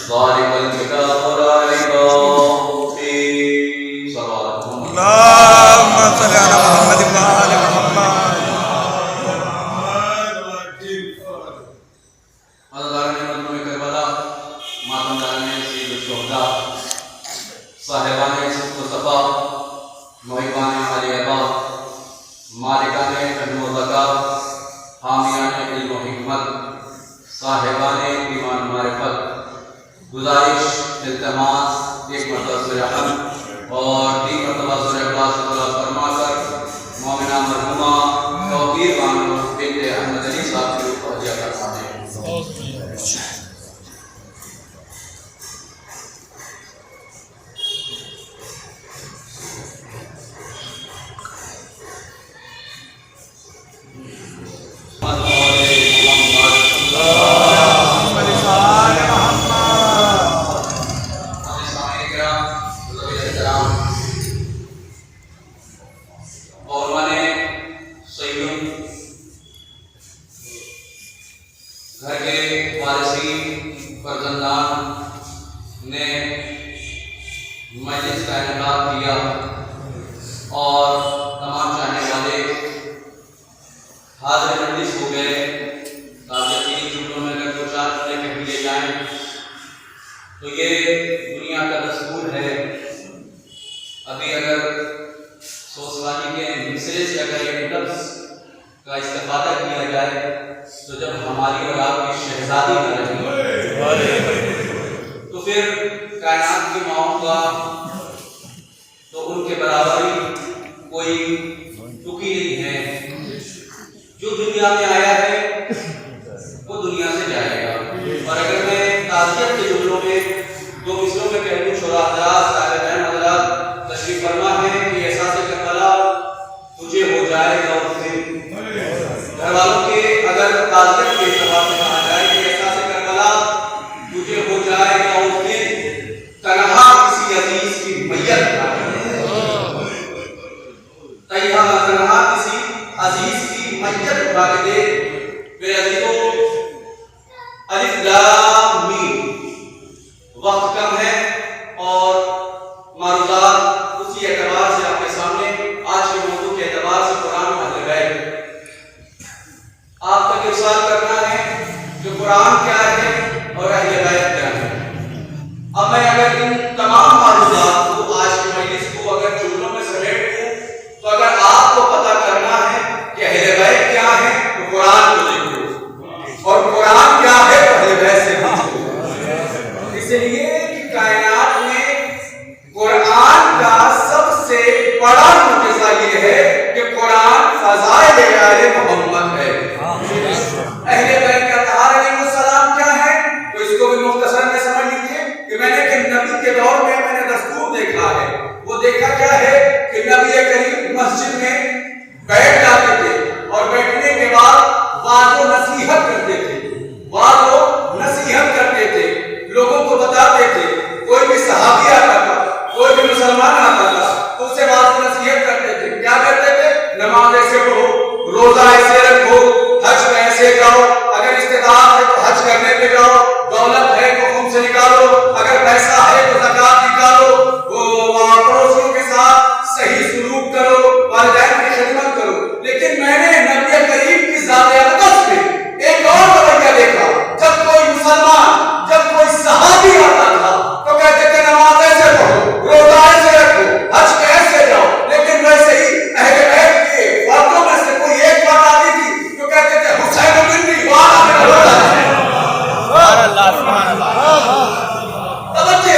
ذالک الکتاب لا ریب فیہ صلوات اللهم صل على محمد وآل محمد. حضرات مظلوم کربلا، ماتم سید الشہداء، صاحبان مصطفیٰ، محبان علی ابا، مالکان علم و ذکا، حامیان علم و حکمت، صاحبان ایمان معرفت، گزارش التماس ایک مرتبہ سورہ حمد اور 3 مرتبہ سورہ اخلاص فرما کر مومنہ مرحومہ توقیر بانو بنت احمد علی صاحب کی روح کو ہدیہ کرواتے ہیں. گھر کے وارثین فرزندان نے مجلس کا انعقاد کیا اور تمام چاہنے والے حاضر مجلس ہو گئے تاکہ 3 جملوں میں اگر 2-4 جملے کہہ دیے جائیں تو یہ دنیا کا دستور ہے. ابھی اگر سوسوانی کے مصرے سے اگر یہ لفظ کا استفادہ کیا جائے تو جب ہماری اور آپ کی شہزادی نہ رہی تو پھر کائنات کی ماؤں کا تو ان کے برابر ہی کوئی ٹکی نہیں ہے. جو دنیا میں آیا ہے وہ دنیا سے جائے گا. اور اگر میں تعزیت کے جملوں میں 2 مصروں میں کہہ دوں، شورا حضرات، صاحبین حضرات تشریف فرما ہے کہ احساس کربلا تجھے ہو جائے گا اس دن. گھر والوں کے اگر تعزیت کے اعتبار سے کہا جائے کہ احساس کربلا تجھے ہو جائے گا اس دن، تنہا کسی عزیز کی میت تنہا کسی عزیز کی میت اٹھا کے دے. میرے عزیزوں، الف لام میم، وقت کم ہے اور معروضات اسی اعتبار سے آپ کے سامنے آج کے موضوع کے اعتبار سے قرآن و اہل بیت آپ تک ارسال کرنا ہے کہ قرآن کیا ہے اور اہل بیت کیا ہے. اب میں اگر ان تمام معروضات کو آج کی مجلس کو اگر جملوں میں سمیٹ دوں تو اگر آپ کو پتہ کرنا ہے کہ اہل بیت کیا ہے تو قرآن کو دیکھو، اور قرآن کیا ہے تو اہل بیت سے پوچھو. اس لیے کہ کائنات میں قرآن کا سب سے بڑا معجزہ یہ ہے کہ قرآن فضائل آل محمد ہے. اہل بیت کا طہارہ علیہ السلام کیا ہے تو اس کو بھی مختصر میں سمجھ لیجیے کہ میں نے کہ نبی کے دور میں نے دستور دیکھا ہے. وہ دیکھا کیا ہے کہ نبی کریم مسجد میں بیٹھ جاتے تھے اور بیٹھنے کے بعد واعظ و نصیحت کرتے تھے. واعظ و نصیحت کرتے تھے، لوگوں کو بتاتے تھے. کوئی بھی صحابی آتا تھا، کوئی بھی مسلمان آتا تھا تو اسے واعظ و نصیحت کرتے تھے. کیا کرتے تھے؟ نماز ایسے پڑھو، روزہ ایسے رکھو، حج میں ایسے جاؤ، اگر استطاعت ہے تو حج کرنے پہ جاؤ، دولت ہے تو خون سے نکالو، اگر پیسہ ہے تو زکات نکالو، پڑوسیوں کے ساتھ صحیح سلوک کرو، والدین کی خدمت کرو. لیکن میں نے نبی کریم کی ذات اقدس میں ایک اور رویہ دیکھا. جب کوئی مسلمان، جب کوئی صحابی آتا تھا تو کہتے تھے نماز ایسے پڑھو، روزہ ایسے رکھو، حج پہ ایسے جاؤ. لیکن ویسے ہی اہل بیت کے فردوں میں سے کوئی ایک بات آتی تھی تو کہتے تھے حسین بن علی والا میرا روزہ ہے. سبحان اللہ، سبحان اللہ. توجہ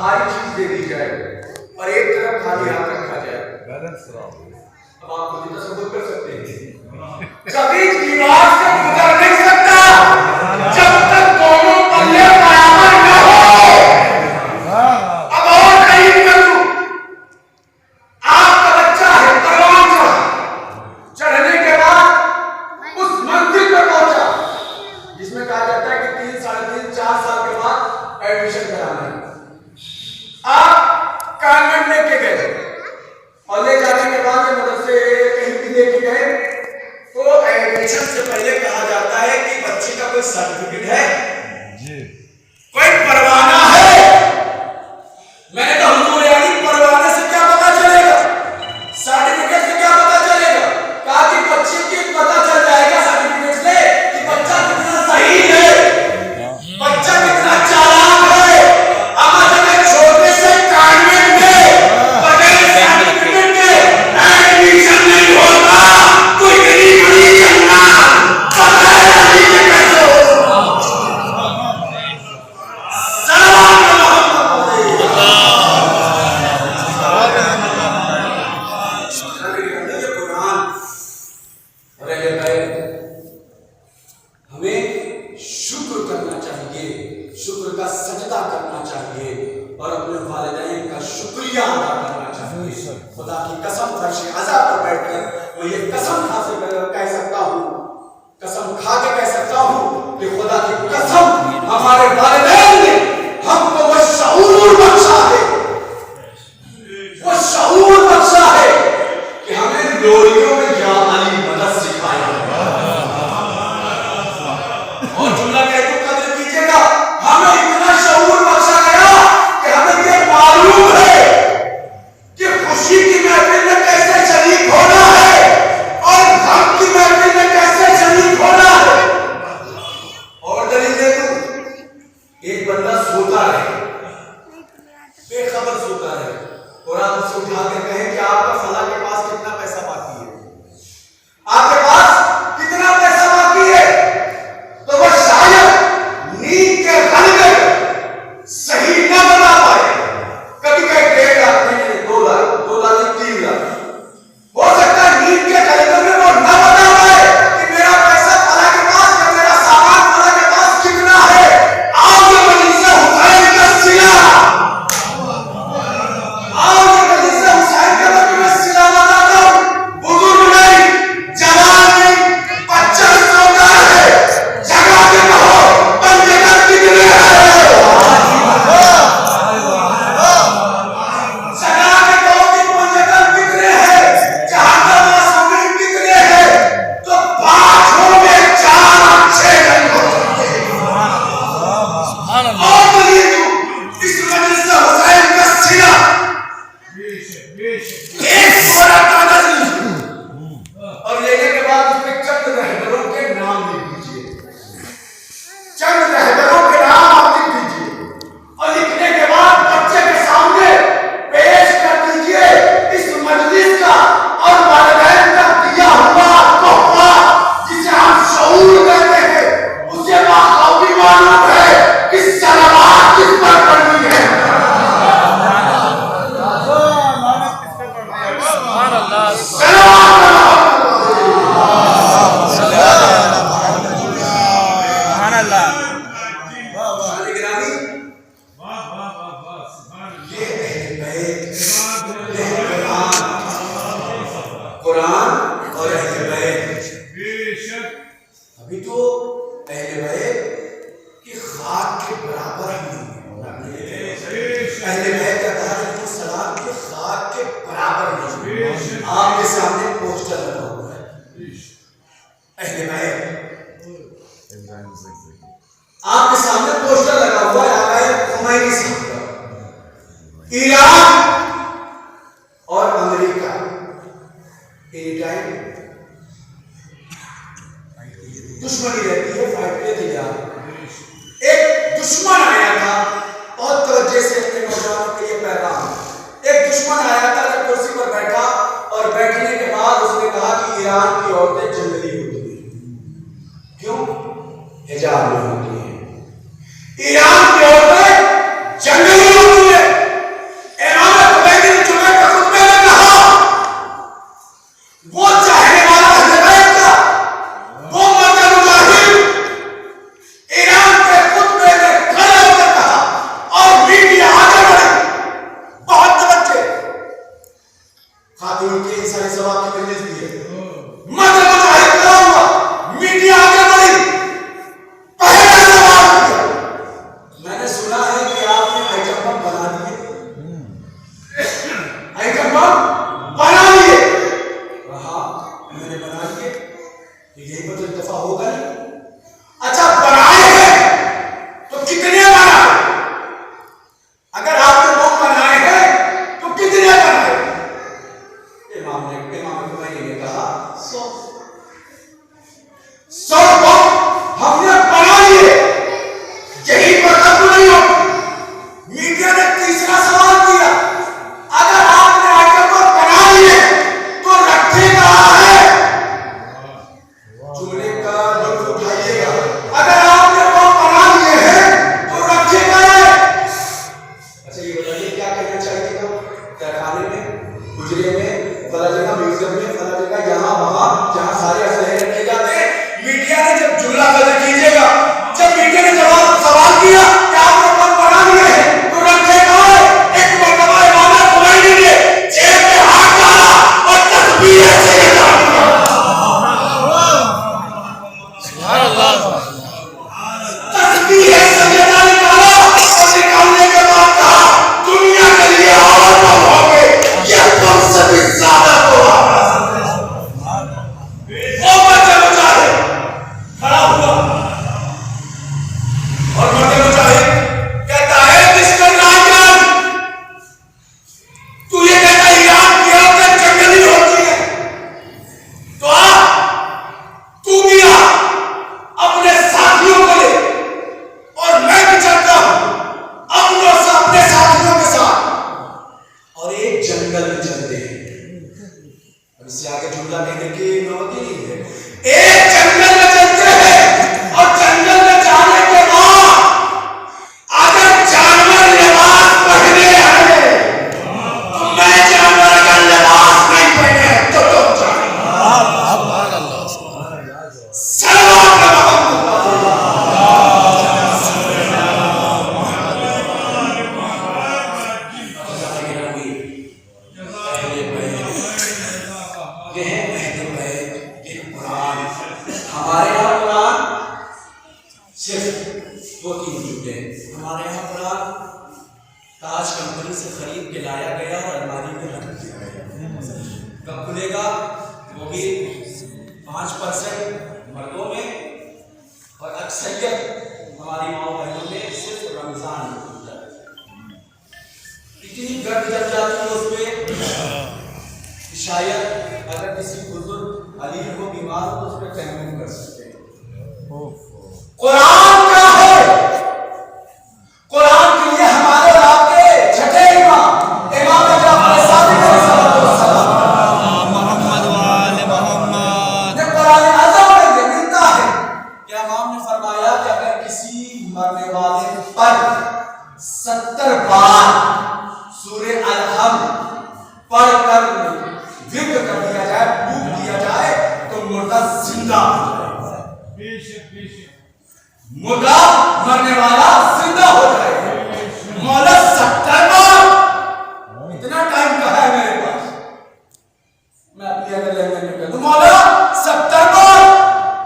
بھاری چیز دے دی جائے اور ایک طرف خالی ہاتھ رکھا جائے. اب آپ مجھے تصور کر سکتے ہیں کبھی دیوار سے گزر نہیں سکتا جب تک دونوں پلے برابر نہ ہو. اب اور قریب کر دوں. آپ کا بچہ ہے پروان چڑھنے کے بعد اس منزل پر پہنچا جس میں کہا جاتا ہے کہ 3 ساڑھے 3 4 سال کے بعد ایڈمیشن کرانا ہے. آپ کانوینٹ لے کے گئے اور لے جانے کے بعد مدرسے کہیں بھی لے کے گئے تو ایڈمیشن سے پہلے کہا جاتا ہے کہ بچے کا کوئی سرٹیفکیٹ ہے کوئی پروانہ ہے. میں نے کہا حضور یعنی پروانے سے کیا پتا چلے گا سرٹیفکیٹ سے کیا پتا چلے گا. کہا کہ بچے کی پتا چل جائے گا سرٹیفکیٹ سے کہ بچہ کتنا صحیح ہے بچہ کتنا چالاک ہے. اما جب چھوٹے سے کانوینٹ میں بغیر سرٹیفکیٹ کے ایڈمیشن نہیں ہوتا تو اتنی بڑی جنت بغیر علی کے کیسے ہو. سلام ہمیں شکر کرنا چاہیے شکر کا سجدہ کرنا چاہیے اور اپنے والدین کا شکریہ ادا کرنا چاہیے. خدا کی قسم فرش عزا پر بیٹھ کر میں یہ قسم کہہ سکتا ہوں قسم کھا کے کہہ سکتا ہوں کہ خدا کی قسم ہمارے والدین نے ہم کو وہ شعور بخشا ہے کہ ہمیں لوریوں میں یا علی مدد سکھایا اور جملہ کہہ تو قدر کیجئے گا. ہمیں اتنا شعور بخشا گیا کہ ہمیں یہ معلوم ہے کہ خوشی کی محفل میں کیسے شریک ہونا ہے اور غم کی محفل میں کیسے شریک ہونا ہے. اور دلیل دے دوں ایک بندہ سوتا ہے بے خبر سوتا ہے اور آپ اسے اٹھا کے کہیں کہ آپ کا فلاں کے پاس کتنا پیسہ باقی ہے آپ کے پاس کتنا پیسہ باقی ہے تو وہ شاید نیند کے غلبے صحیح نہ بتا پائے. کبھی کہیں 1.5 لاکھ نہیں 2 لاکھ 2 لاکھ 3 لاکھ ہو سکتا ہے نیند کے غلبے میں وہ نہ بتا پائے کہ میرا پیسہ فلاں کے پاس یا میرا سامان فلاں کے پاس کتنا ہے. آؤ یہ مجلس حسین کا سلا آؤ یہ مجلس حسین کا میں سلا بتاتا ہوں. بزرگ نہیں جوان نہیں بچہ سوتا ہے جگہ کے کہو پنجگہ کتنے ہیں جگہ کے کہو کہ پنجگہ کتنے ہیں جہاں معصومین کتنے ہیں تو 5 میں 4 اچھے نہیں ہو سکتے. اور دلیل اس مجلس حسین کا سلا ایک سورہ کاغذ اور لینے کے بعد اس میں چند رہبروں کے نام لکھ دیجیے چند رہبروں کے نام آپ لکھ دیجیے اور لکھنے کے بعد بچے کے سامنے پیش کر دیجیے اس مجلس کا اور والدین کا دیا ہوا تحفہ جسے ہم شعور کہتے ہیں. اسے باخوبی معلوم ہے کہ صلوات کس پر پڑھنی ہے. قرآن اور اہل بیت ابھی تو اہل بیت کی خاک کے برابر ہم نہیں ہیں. اہل بیت علیہ السلام کی خاک کے برابر نہیں. آپ کے سامنے پوسٹر لگا ہوا ہے اہل بیت آپ کے سامنے پوسٹر لگا ہوا ہے آقا خمینی صاحب کا. ایران اور امریکہ اینی ٹائم دشمنی رہتی ہے فائٹ کے تیار. ایک دشمن آیا تھا بہت توجہ سے اپنے نوجوانوں کے لیے پیغام. ایک دشمن آیا تھا جب کرسی پر بیٹھا اور بیٹھنے کے بعد اس نے کہا کہ ایران کی عورتیں جنگلی ہوتی ہیں. کیوں؟ حجاب میں ہوتی ہیں. ایران کی عورتیں جنگلی ہوتی ہیں. اس سے آگے جملہ کہنے کی نوبت ہی نہیں ہے. ایک جنگل میں چلتے ہیں اور جنگل میں جانے کے بعد اگر جانور لباس پہنے ہیں تو میں جانور اگر لباس نہیں پہنے تو تم جانور. ہمارے یہاں قرآن صرف 2-3 جملے ہیں. ہمارے یہاں قرآن تاج کمپنی سے خرید کے لایا گیا اور الماری میں رکھ دیا گیا. کب کھلے گا؟ وہ بھی 5% مردوں میں اور اکثریت ہماری ماؤں بہنوں میں صرف رمضان میں کھلتا ہے. اتنی گرد جب جاتی ہے اس پہ شاید اگر کسی بزرگ علی کو بیمار ہو تو اس پہ تیمم کر سکتے ہیں. قرآن کیا ہے؟ قرآن کے لیے ہمارے اور آپ کے چھٹے امام جعفر صادق علیہ السلام محمد وآل محمد جب قرآن اعظم میں یہ ملتا ہے کہ امام نے فرمایا کہ اگر کسی مرنے والے پر 70 بار سورہ الحمد پڑھ کر ذکر کر دیا جائے، پھونک دیا جائے تو مردہ زندہ ہو جائے گا. مردہ مرنے والا زندہ ہو جائے گا. مولا 70 بار اتنا ٹائم کہا ہے میرے پاس. میں اپنی اگر لینگویج میں کہتا ہوں مولا 70 بار.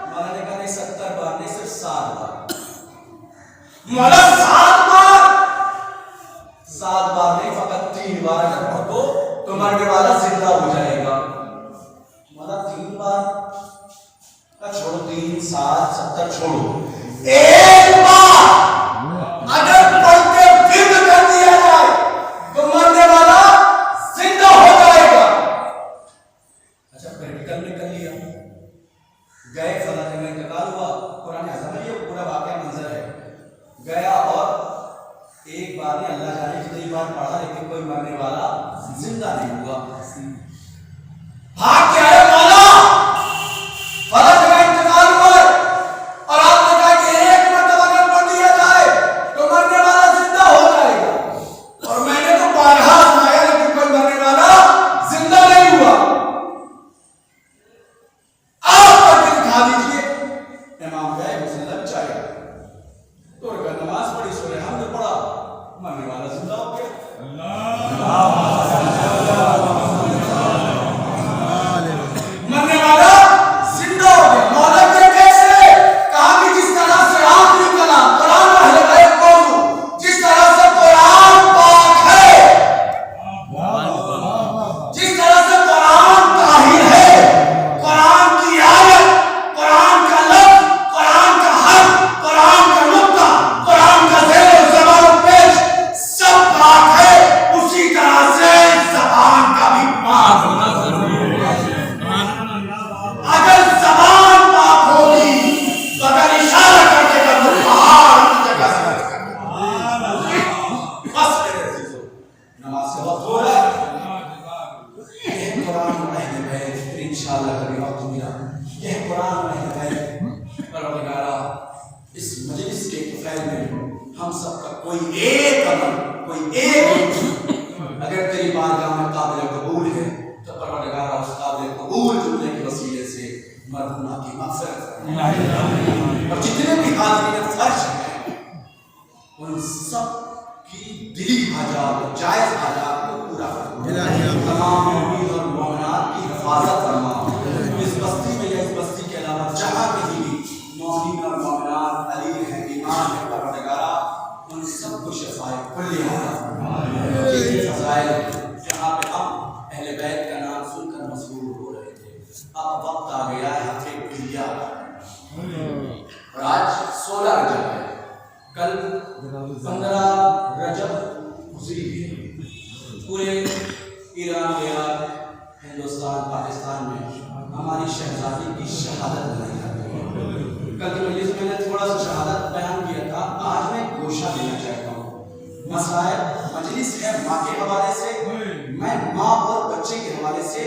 مولا نے کہا نہیں 70 بار نہیں، صرف 7 بار. مولا 7 بار. 7 بار نہیں، فقط 3 بار اگر پڑھ دو تو مرنے والا زندہ ہو جائے گا. مولا 3 بار کا چھوڑو، 3 7 70 چھوڑو، 1 بار اگر پڑھتے ذکر کر دیا جائے تو مرنے والا زندہ ہو جائے گا. اچھا پریکٹیکل میں کر لیا، گئے فلاں جگہ انتقال ہوا، قرآن اعظم میں یہ پورا واقعہ منظر ہے. گیا اور ایک بار نہیں اللہ جانے کتنی بار پڑھا لیکن کوئی مرنے والا زندہ نہیں ہوا. بھاگ کے آئے مولا فلاں جگہ انتقال ہوا اور آپ نے کہا کہ 1 مرتبہ اگر پڑھ دیا جائے تو مرنے والا زندہ ہو جائے گا. اور میں نے تو بارہا سنایا لیکن کوئی مرنے والا زندہ نہیں ہوا. آپ پڑھ کے دکھا دیجیے. امام گئے مسلح بچایا تو نماز پڑھی، سورہ حمد پڑھا، مرنے والا زندہ ہو گیا. مرنے والا زندہ ہو گیا. مولا کے کیسے؟ کہا کہ جس طرح سے آخری کلام قرآن و اہل بیت موضوع، جس طرح سے قرآن پاک ہے، جس طرح سے قرآن طاہر ہے، قرآن کی آیت، قرآن کا لفظ، قرآن کا حرف، قرآن کا نقطہ، قرآن کا زیر و زبر و پیش سب پاک ہے، اسی طرح سے زبان کا بھی پاک ہونا ضروری ہے. اگر زبان پاک ہوگی تو اگر اشارہ کر دے گا تو پہاڑ کی جگہ سے بس میرے عزیزو نماز کا وقت ہو رہا ہے. یہ قرآن و اہل بیت، پھر انشاءاللہ کبھی وقت ملا یہ قرآن و اہل بیت پروردگارا اس مجلس کے فیل میں ہم سب کا کوئی ایک عمل، کوئی ایک اگر تیری بارگاہ میں قابل قبول ہے تو پروردگارا اس قابل قبول جملے کے وسیلے سے مرحومہ کی مغفرت کریں. اور جتنے بھی حاضرین فرش ہیں ان سب کی دلی حاجات، جائز حاجات کو پورا فرما. تمام مومنین اور مومنات کی حفاظت فرما. اس بستی میں یا اس بستی کے علاوہ جہاں کہیں بھی مومنین اور مومنات علی ہیں، ایمان ہے، پروردگارا ان سب کو شفائے کلی عطا فرما. یہ فضائل جہاں پہ ہم اہل بیت کا نام سن کر مسرور ہو رہے تھے، اب وقت آ گیا ہے ہاتھیں کلیا. اور آج 16 رجب ہے، کل 15 رجب گزری ہے. پورے ایران، عراق، ہندوستان، پاکستان میں ہماری شہزادی کی شہادت منائی جاتی ہے. کل کی مجلس میں نے تھوڑا سا شہادت بیان کیا تھا، آج میں گوشہ دینا چاہتا ہوں. مسائل مجلس ہے ماں کے حوالے سے، میں ماں اور بچے کے حوالے سے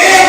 1